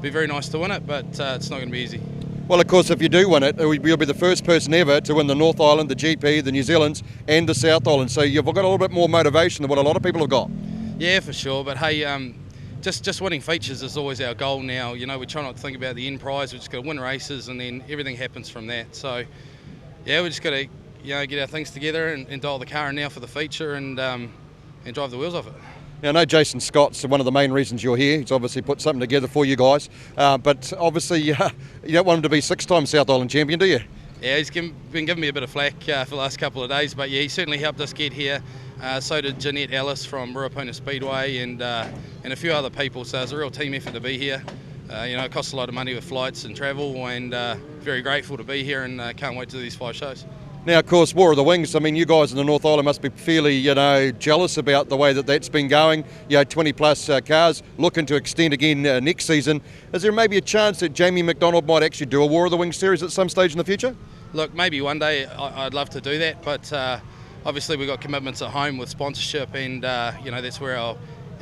Speaker 12: be very nice to win it, but it's not going to be easy.
Speaker 1: Well, of course, if you do win it, you'll be the first person ever to win the North Island, the GP, the New Zealands and the South Island, so you've got a little bit more motivation than what a lot of people have got.
Speaker 12: Yeah, for sure, but hey, just winning features is always our goal now. You know, we try not to think about the end prize, we just got to win races and then everything happens from that. So yeah, we just got to get our things together and dial the car in now for the feature and drive the wheels off it.
Speaker 1: Now, I know Jason Scott's one of the main reasons you're here. He's obviously put something together for you guys, but obviously you don't want him to be 6-time South Island champion, do you?
Speaker 12: Yeah, he's been giving me a bit of flack for the last couple of days, but yeah, he certainly helped us get here. So did Jeanette Ellis from Ruapuna Speedway and a few other people, so it's a real team effort to be here. It costs a lot of money with flights and travel, and very grateful to be here and can't wait to do these 5 shows.
Speaker 1: Now, of course, War of the Wings, I mean, you guys in the North Island must be fairly, jealous about the way that's been going. 20-plus cars looking to extend again next season. Is there maybe a chance that Jamie McDonald might actually do a War of the Wings series at some stage in the future?
Speaker 12: Look, maybe one day I'd love to do that, but obviously we've got commitments at home with sponsorship and, that's where our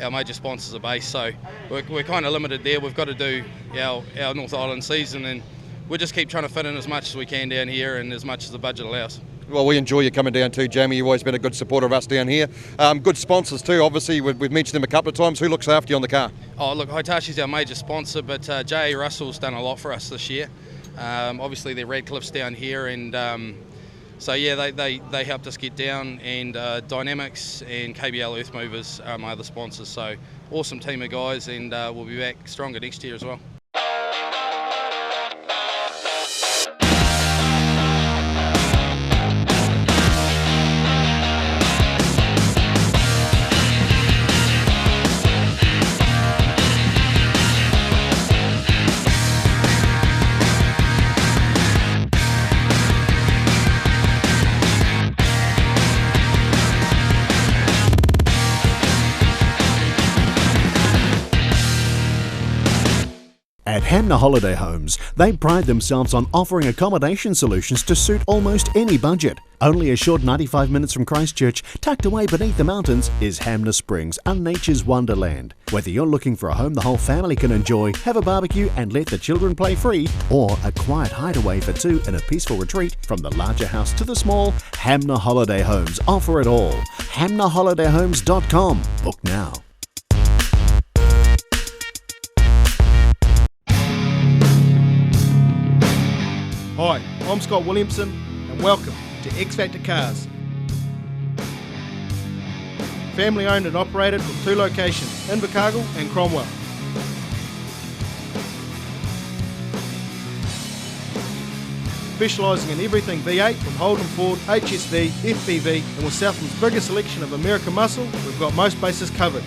Speaker 12: major sponsors are based. So we're kind of limited there. We've got to do our North Island season, and we'll just keep trying to fit in as much as we can down here and as much as the budget allows.
Speaker 1: Well, we enjoy you coming down too, Jamie. You've always been a good supporter of us down here. Good sponsors too, obviously. We've mentioned them a couple of times. Who looks after you on the car? Oh, look,
Speaker 12: Hitashi's our major sponsor, but J.A. Russell's done a lot for us this year. Obviously, they're Radcliffe's down here, and so yeah, they helped us get down, and Dynamics and KBL Earth Movers are my other sponsors. So awesome team of guys, and we'll be back stronger next year as well.
Speaker 13: At Hamner Holiday Homes, they pride themselves on offering accommodation solutions to suit almost any budget. Only a short 95 minutes from Christchurch, tucked away beneath the mountains, is Hamner Springs, a nature's wonderland. Whether you're looking for a home the whole family can enjoy, have a barbecue and let the children play free, or a quiet hideaway for 2 in a peaceful retreat, from the larger house to the small, Hamner Holiday Homes offer it all. HamnerHolidayHomes.com. Book now.
Speaker 11: Hi, I'm Scott Williamson and welcome to X Factor Cars. Family owned and operated with 2 locations, Invercargill and Cromwell. Specialising in everything V8 from Holden Ford, HSV, FPV, and with Southland's biggest selection of American muscle, we've got most bases covered.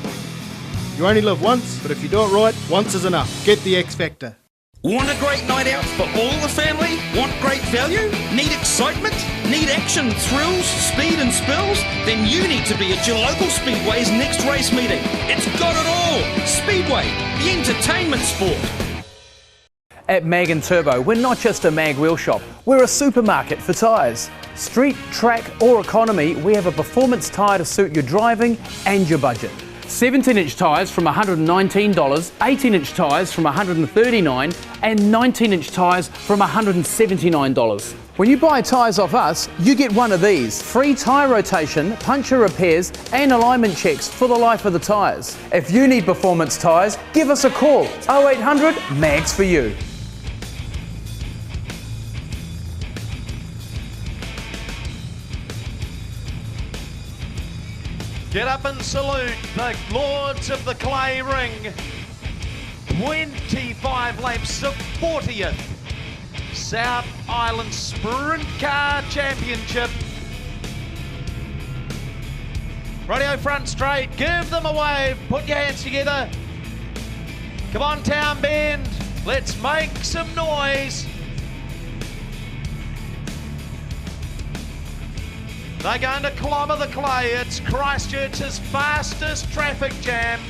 Speaker 11: You only live once, but if you do it right, once is enough. Get the X Factor.
Speaker 14: Want a great night out for all the family? Want great value? Need excitement? Need action, thrills, speed and spills? Then you need to be at your local Speedway's next race meeting. It's got it all! Speedway, the entertainment sport.
Speaker 10: At Mag & Turbo, we're not just a mag wheel shop, we're a supermarket for tyres. Street, track or economy, we have a performance tyre to suit your driving and your budget. 17-inch tyres from $119, 18-inch tyres from $139 and 19-inch tyres from $179. When you buy tyres off us, you get one of these: free tyre rotation, puncture repairs and alignment checks for the life of the tyres. If you need performance tyres, give us a call. 0800 MAGS for you.
Speaker 5: Get up and salute the Lords of the Clay Ring. 25 laps of 40th South Island Sprint Car Championship. Radio front straight, give them a wave, put your hands together. Come on Town Bend, let's make some noise. They're going to clobber the clay. It's Christchurch's fastest traffic jam.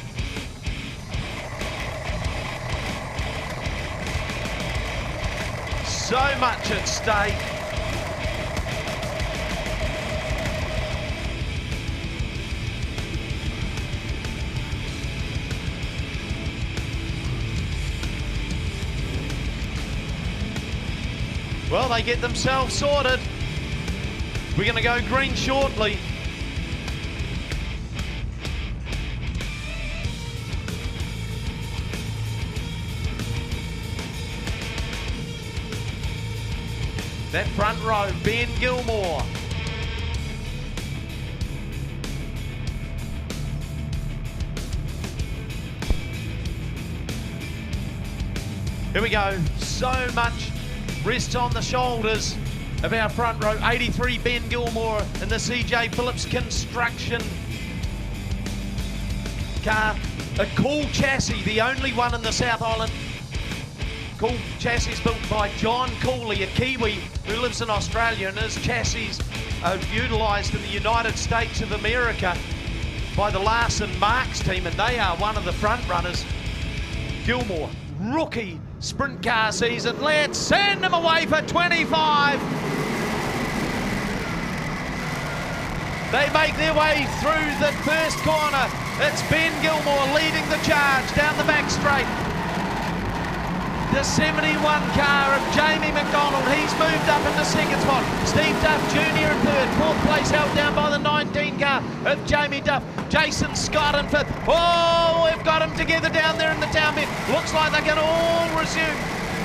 Speaker 5: So much at stake. Well, they get themselves sorted. We're going to go green shortly. That front row, Ben Gilmore. Here we go. So much rests on the shoulders of our front row. 83 Ben Gilmore in the CJ Phillips construction car. A cool chassis, the only one in the South Island. Cool chassis built by John Cooley, a Kiwi who lives in Australia, and his chassis are utilised in the United States of America by the Larson Marks team, and they are one of the front runners. Gilmore, rookie sprint car season. Let's send him away for 25. They make their way through the first corner. It's Ben Gilmore leading the charge down the back straight. The 71 car of Jamie McDonald, he's moved up into second spot. Steve Duff Jr. in third. Fourth place held down by the 19 car of Jamie Duff. Jason Scott in fifth. Oh, we've got them together down there in the town bit. Looks like they're going to all resume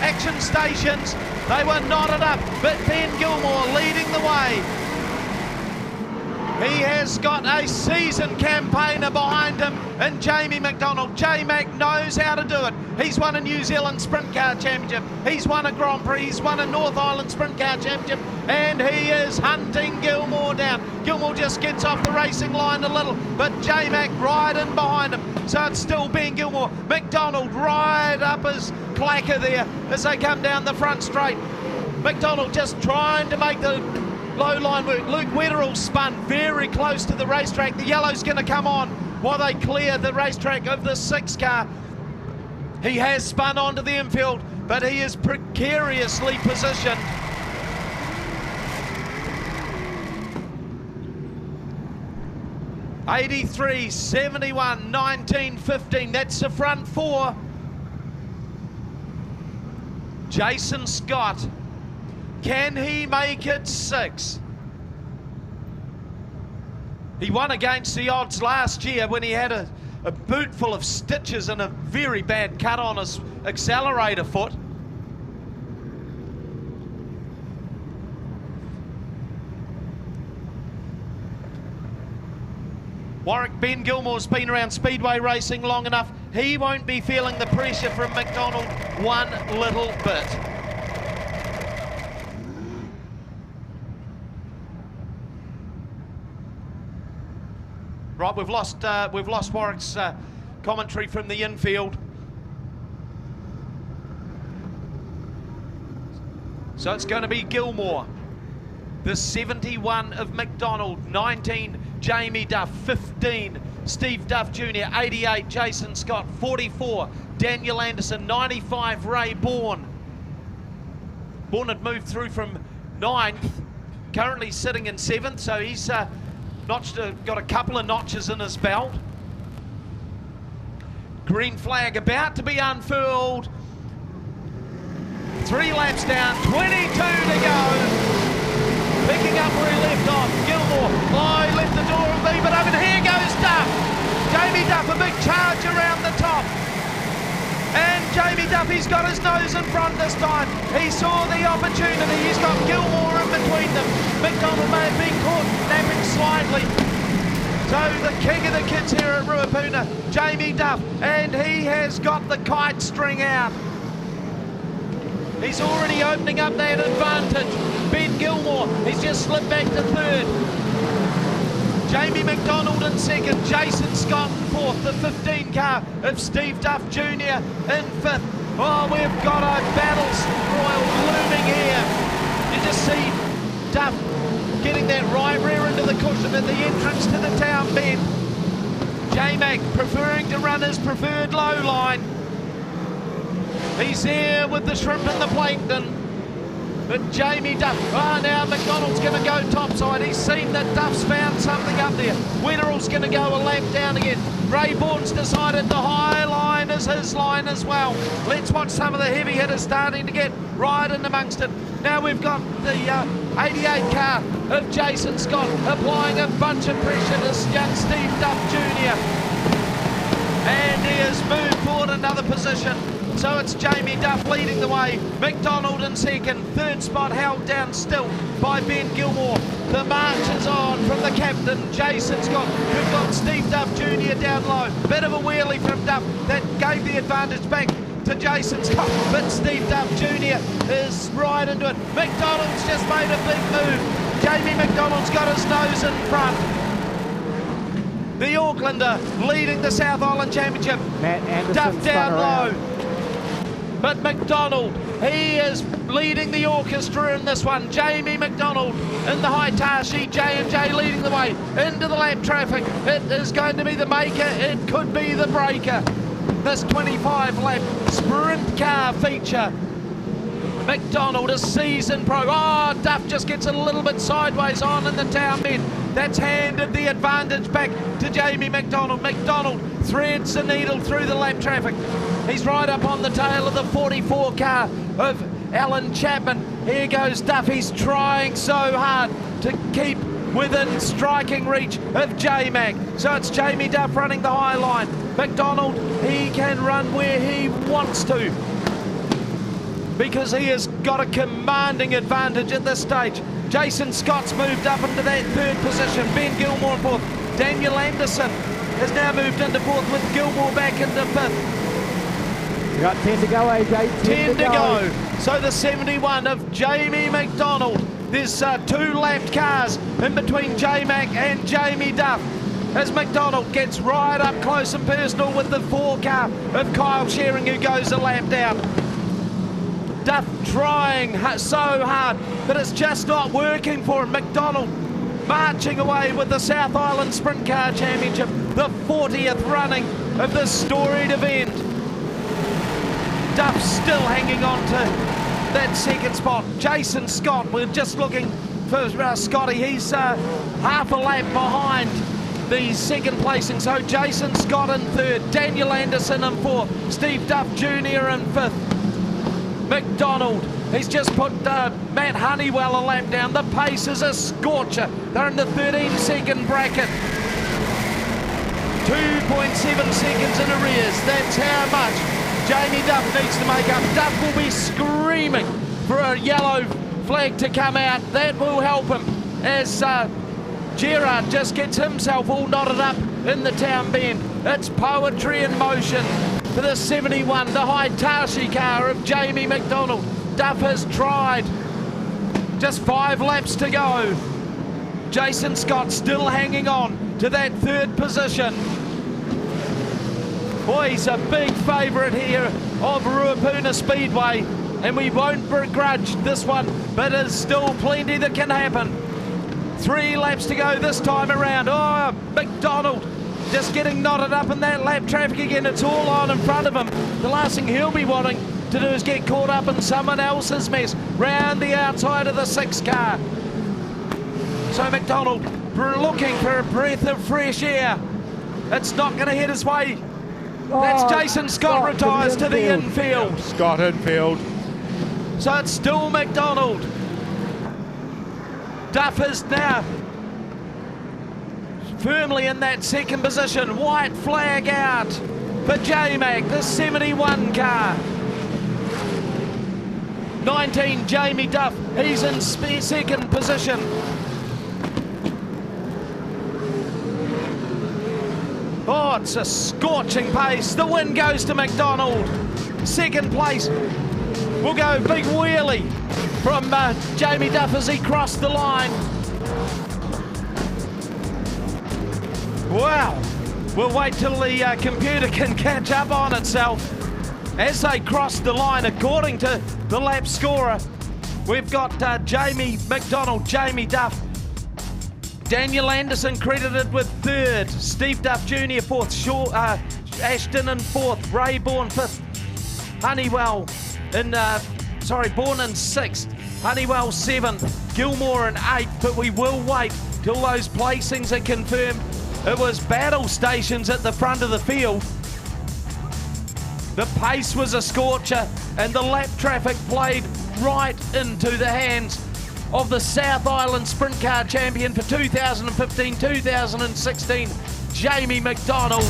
Speaker 5: action stations. They were knotted up, but Ben Gilmore leading the way. He has got a seasoned campaigner behind him and Jamie McDonald. J-Mac knows how to do it. He's won a New Zealand Sprint Car Championship. He's won a Grand Prix. He's won a North Island Sprint Car Championship. And he is hunting Gilmore down. Gilmore just gets off the racing line a little, but J-Mac right in behind him. So it's still Ben Gilmore. McDonald right up his clacker there as they come down the front straight. McDonald just trying to make the low line work. Luke Wetherell spun very close to the racetrack. The yellow's going to come on while they clear the racetrack of the 6 car. He has spun onto the infield, but he is precariously positioned. '83, 71, 19, 15. That's the front 4. Jason Scott. Can he make it 6? He won against the odds last year when he had a boot full of stitches and a very bad cut on his accelerator foot. Warwick, Ben Gilmore's been around Speedway racing long enough. He won't be feeling the pressure from McDonald one little bit. Right, we've lost Warwick's commentary from the infield. So it's going to be Gilmore. The 71 of McDonald, 19 Jamie Duff, 15 Steve Duff Jr., 88 Jason Scott, 44 Daniel Anderson, 95 Ray Bourne. Bourne had moved through from 9th, currently sitting in 7th, so he's got a couple of notches in his belt. Green flag about to be unfurled. 3 laps down, 22 to go. Picking up where he left off, Gilmore. Oh, he left the door and leave it open. Here goes Duff. Jamie Duff, a big charge around the top. And Jamie Duff, he's got his nose in front this time. He saw the opportunity. He's got Gilmore in between them. McDonald may have been caught napping slightly. So the king of the kids here at Ruapuna, Jamie Duff, and he has got the kite string out. He's already opening up that advantage. Ben Gilmore, he's just slipped back to 3rd. Jamie McDonald in 2nd, Jason Scott in 4th, the 15 car of Steve Duff Jr. in 5th. Oh, we've got a battle royal looming here. You just see Duff getting that right rear into the cushion at the entrance to the town bend. J-Mac preferring to run his preferred low line. He's there with the shrimp and the plankton. But Jamie Duff, now McDonald's going to go topside. He's seen that Duff's found something up there. Wetherall's going to go a lap down again. Ray Bourne's decided the high line is his line as well. Let's watch some of the heavy hitters starting to get right in amongst it. Now we've got the 88 car of Jason Scott applying a bunch of pressure to young Steve Duff Jr. And he has moved forward another position. So it's Jamie Duff leading the way, McDonald in 2nd, 3rd spot held down still by Ben Gilmore. The march is on from the captain, Jason Scott. We've got Steve Duff Jr. down low. Bit of a wheelie from Duff that gave the advantage back to Jason Scott, but Steve Duff Jr. is right into it. McDonald's just made a big move. Jamie McDonald's got his nose in front. The Aucklander leading the South Island Championship. Duff down low. But McDonald, he is leading the orchestra in this one. Jamie McDonald in the Haitashi, J&J leading the way into the lap traffic. It is going to be the maker, it could be the breaker. This 25 lap sprint car feature. McDonald, a seasoned pro. Oh, Duff just gets a little bit sideways on in the town bend. That's handed the advantage back to Jamie McDonald. McDonald threads the needle through the lap traffic. He's right up on the tail of the 44 car of Alan Chapman. Here goes Duff. He's trying so hard to keep within striking reach of J-Mac. So it's Jamie Duff running the high line. McDonald, he can run where he wants to because he has got a commanding advantage at this stage. Jason Scott's moved up into that 3rd position. Ben Gilmore in 4th. Daniel Anderson has now moved into 4th with Gilmore back into 5th.
Speaker 15: We've got 10 to go, AJ.
Speaker 5: 10 to go. So the 71 of Jamie McDonald. There's 2 lapped cars in between J-Mac and Jamie Duff as McDonald gets right up close and personal with the 4 car of Kyle Shearing, who goes a lap down. Duff trying so hard, but it's just not working for him. McDonald marching away with the South Island Sprint Car Championship, the 40th running of this storied event. Duff still hanging on to that 2nd spot. Jason Scott, we're just looking for Scotty. He's half a lap behind the 2nd placing. So Jason Scott in 3rd, Daniel Anderson in 4th, Steve Duff Jr. in 5th. McDonald, he's just put Matt Honeywell a lap down. The pace is a scorcher. They're in the 13-second bracket. 2.7 seconds in arrears. That's how much Jamie Duff needs to make up. Duff will be screaming for a yellow flag to come out. That will help him as Gerard just gets himself all knotted up in the town bend. It's poetry in motion for the 71, the Haitashi car of Jamie McDonald. Duff has tried. Just 5 laps to go. Jason Scott still hanging on to that 3rd position.
Speaker 16: Boy, he's a big favourite here of Ruapuna Speedway, and we won't begrudge this one, but there's still plenty that can happen. 3 laps to go this time around. Oh, McDonald just getting knotted up in that lap traffic again. It's all on in front of him. The last thing he'll be wanting to do is get caught up in someone else's mess round the outside of the 6 car. So McDonald looking for a breath of fresh air. It's not going to hit his way. That's Jason Scott retires to the infield.
Speaker 6: Yep, Scott infield.
Speaker 16: So it's still McDonald. Duff is now firmly in that second position. White flag out for J-Mac, the 71 car. 19, Jamie Duff, he's in second position. Oh, it's a scorching pace. The win goes to McDonald. Second place will go big wheelie from Jamie Duff as he crossed the line. Wow. We'll wait till the computer can catch up on itself. As they cross the line, according to the lap scorer, we've got Jamie McDonald, Jamie Duff, Daniel Anderson credited with 3rd, Steve Duff Jr. 4th, Ashton in 4th, Rayborn 5th, Honeywell in, Bourne in 6th, Honeywell 7th, Gilmore in 8th, but we will wait till those placings are confirmed. It was battle stations at the front of the field. The pace was a scorcher and the lap traffic played right into the hands of the South Island Sprint Car Champion for 2015-2016, Jamie McDonald.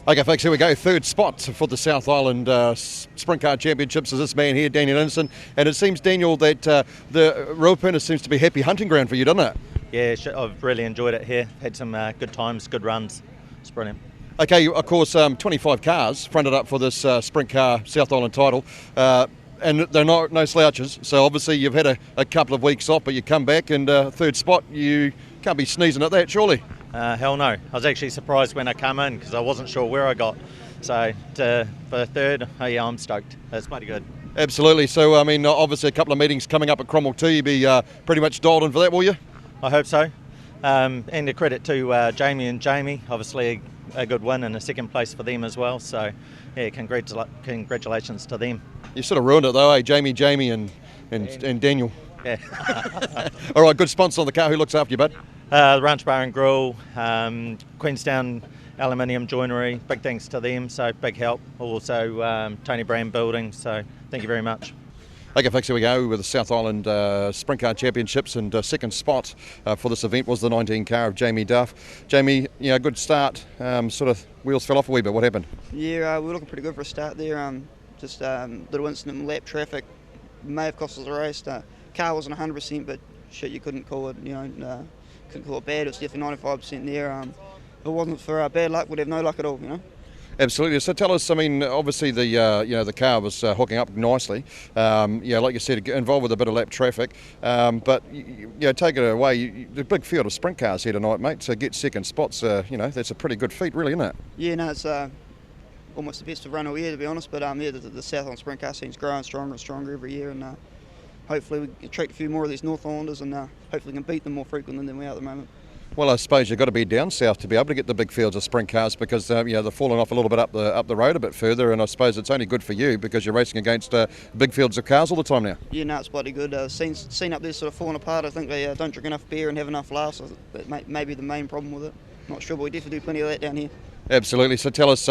Speaker 1: Okay, folks, here we go. 3rd spot for the South Island Sprint Car Championships is this man here, Daniel Anderson. And it seems, Daniel, that the Ruapuna seems to be happy hunting ground for you, doesn't it?
Speaker 17: Yeah, I've really enjoyed it here. Had some good times, good runs. It's brilliant.
Speaker 1: Okay, of course, 25 cars fronted up for this Sprint Car South Island title. And they're no slouches, so obviously you've had a couple of weeks off, but you come back and 3rd spot, you can't be sneezing at that, surely?
Speaker 17: Hell no. I was actually surprised when I come in because I wasn't sure where I got. So for 3rd, oh yeah, I'm stoked. That's bloody good.
Speaker 1: Absolutely. So, I mean, obviously a couple of meetings coming up at Cromwell too. You'll be pretty much dialed in for that, will you?
Speaker 17: I hope so. And a credit to Jamie and Jamie. Obviously a good win and a 2nd place for them as well. So, yeah, congratulations to them.
Speaker 1: You sort of ruined it though, eh? Jamie and Daniel.
Speaker 17: Yeah.
Speaker 1: All right, good sponsor on the car. Who looks after you, bud?
Speaker 17: The Ranch Bar and Grill, Queenstown Aluminium Joinery, big thanks to them, so big help. Also Tony Brand Building, so thank you very much.
Speaker 1: Okay, folks, here we go with the South Island Sprint Car Championships, and 2nd spot for this event was the 19 car of Jamie Duff. Jamie, good start, sort of wheels fell off a wee bit. What happened?
Speaker 3: Yeah, we were looking pretty good for a start there. Just little incident in lap traffic may have cost us the race. Car wasn't 100%, but shit, you couldn't call it, couldn't call it bad. It was definitely 95% there. If it wasn't for bad luck, we'd have no luck at all,
Speaker 1: Absolutely. So tell us, I mean, obviously the car was hooking up nicely. Like you said, involved with a bit of lap traffic. But take it away. The big field of sprint cars here tonight, mate. To get 2nd spots, that's a pretty good feat, really, isn't it?
Speaker 3: Yeah, no, it's almost the best of run all year, to be honest. But the South Island sprint car scene's growing stronger and stronger every year, and hopefully we can attract a few more of these North Islanders and hopefully can beat them more frequently than we are at the moment.
Speaker 1: Well, I suppose you've got to be down south to be able to get the big fields of sprint cars because they're falling off a little bit up the road a bit further, and I suppose it's only good for you because you're racing against big fields of cars all the time now.
Speaker 3: Yeah, no, it's bloody good. Seen up there sort of falling apart. I think they don't drink enough beer and have enough laughs. That may be the main problem with it. Not sure, but we definitely do plenty of that down here.
Speaker 1: Absolutely. So tell us,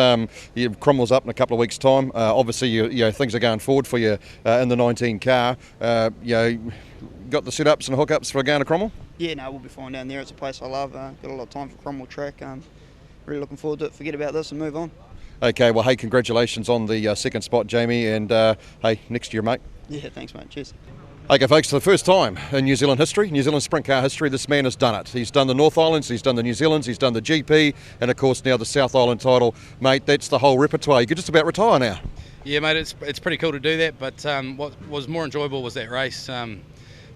Speaker 1: Cromwell's up in a couple of weeks' time. Obviously, things are going forward for you in the 19 car. Got the sit-ups and hookups for going to Cromwell?
Speaker 3: Yeah, no, we'll be fine down there. It's a place I love. Got a lot of time for Cromwell track. Really looking forward to it. Forget about this and move on.
Speaker 1: Okay, well, hey, congratulations on the second spot, Jamie, and hey, next year, mate.
Speaker 3: Yeah, thanks, mate. Cheers.
Speaker 1: Okay, folks, for the first time in New Zealand history, New Zealand sprint car history, this man has done it. He's done the North Islands, he's done the New Zealands, he's done the GP, and of course now the South Island title. Mate, that's the whole repertoire. You could just about retire now.
Speaker 12: Yeah, mate, it's pretty cool to do that, but what was more enjoyable was that race.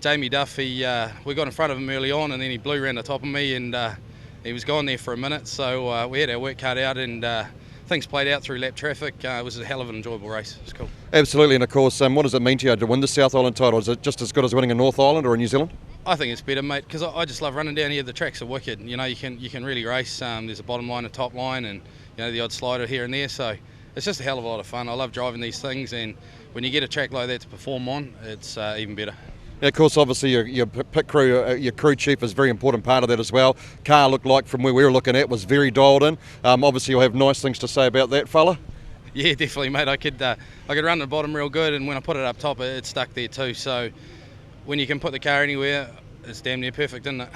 Speaker 12: Jamie Duff, we got in front of him early on and then he blew around the top of me and he was gone there for a minute, so we had our work cut out and things played out through lap traffic. It was a hell of an enjoyable race. It's cool.
Speaker 1: Absolutely, and of course, what does it mean to you to win the South Island title? Is it just as good as winning a North Island or a New Zealand?
Speaker 12: I think it's better, mate, because I just love running down here. The tracks are wicked. You know, you can really race. There's a bottom line, a top line, and the odd slider here and there. So it's just a hell of a lot of fun. I love driving these things, and when you get a track like that to perform on, it's even better.
Speaker 1: Yeah, of course, obviously your pit crew, your crew chief is a very important part of that as well. Car looked like, from where we were looking at, was very dialed in. Obviously you'll have nice things to say about that fella.
Speaker 12: Yeah, definitely, mate. I could run the bottom real good, and when I put it up top, it stuck there too. So when you can put the car anywhere, it's damn near perfect, isn't it?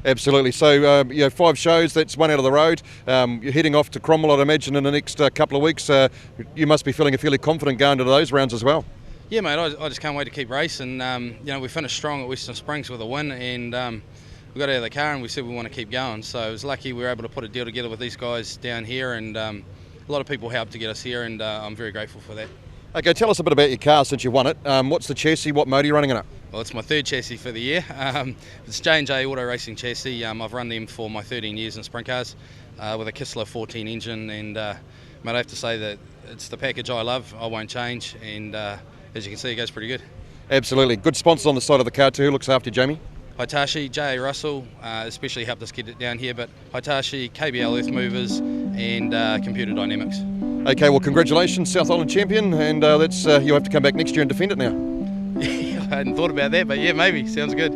Speaker 1: Absolutely. So 5 shows, that's one out of the road. You're heading off to Cromwell, I'd imagine, in the next couple of weeks. You must be feeling fairly confident going to those rounds as well.
Speaker 12: Yeah, mate, I just can't wait to keep racing. We finished strong at Western Springs with a win, and we got out of the car and we said we want to keep going. So it was lucky we were able to put a deal together with these guys down here, and a lot of people helped to get us here, and I'm very grateful for that.
Speaker 1: Okay, tell us a bit about your car since you won it. What's the chassis? What motor are you running in it?
Speaker 12: Well, it's my third chassis for the year. It's J&J Auto Racing chassis. I've run them for my 13 years in sprint cars with a Kistler 14 engine, and mate, I have to say that it's the package I love. I won't change, and as you can see, it goes pretty good.
Speaker 1: Absolutely. Good sponsors on the side of the car too. Who looks after you, Jamie?
Speaker 12: Hitachi, J.A. Russell, especially helped us get it down here, but Hitachi, KBL Earth Movers, and Computer Dynamics.
Speaker 1: Okay, well, congratulations, South Island champion, and you'll have to come back next year and defend it now.
Speaker 12: I hadn't thought about that, but yeah, maybe. Sounds good.